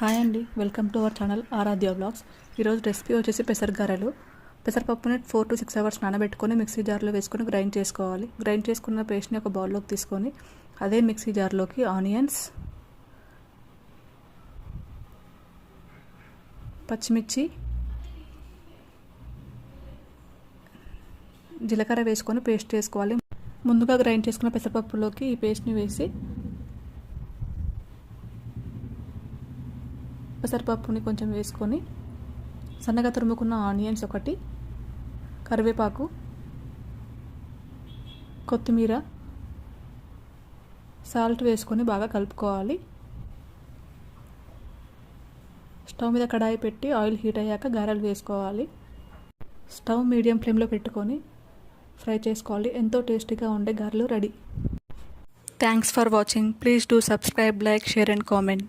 Hi అండి, welcome to our channel Aaradhya vlogs. ఈరోజు recipe వచ్చేసి పెసరగారెలు. పెసరపప్పుని 4 to 6 hours నానబెట్టుకొని మిక్సీ జార్లో వేసుకొని గ్రైండ్ చేసుకోవాలి. గ్రైండ్ చేసుకున్న పేస్ట్ని ఒక బౌల్లోకి తీసుకొని అదే మిక్సీ జార్లోకి ఆనియన్స్, పచ్చిమిర్చి, జీలకర్ర వేసుకొని పేస్ట్ చేసుకోవాలి. ముందుగా గ్రైండ్ చేసుకున్న పెసరపప్పులోకి ఈ పేస్ట్ని వేసి పెసరపప్పుని కొంచెం వేసుకొని సన్నగా తురుముకున్న ఆనియన్స్ ఒకటి, కరివేపాకు, కొత్తిమీర, సాల్ట్ వేసుకొని బాగా కలుపుకోవాలి. స్టవ్ మీద కడాయి పెట్టి ఆయిల్ హీట్ అయ్యాక గారెలు వేసుకోవాలి. స్టవ్ మీడియం ఫ్లేమ్లో పెట్టుకొని ఫ్రై చేసుకోవాలి. ఎంతో టేస్టీగా ఉండే గారెలు ready. Thanks for watching. Please do subscribe, like, share and comment.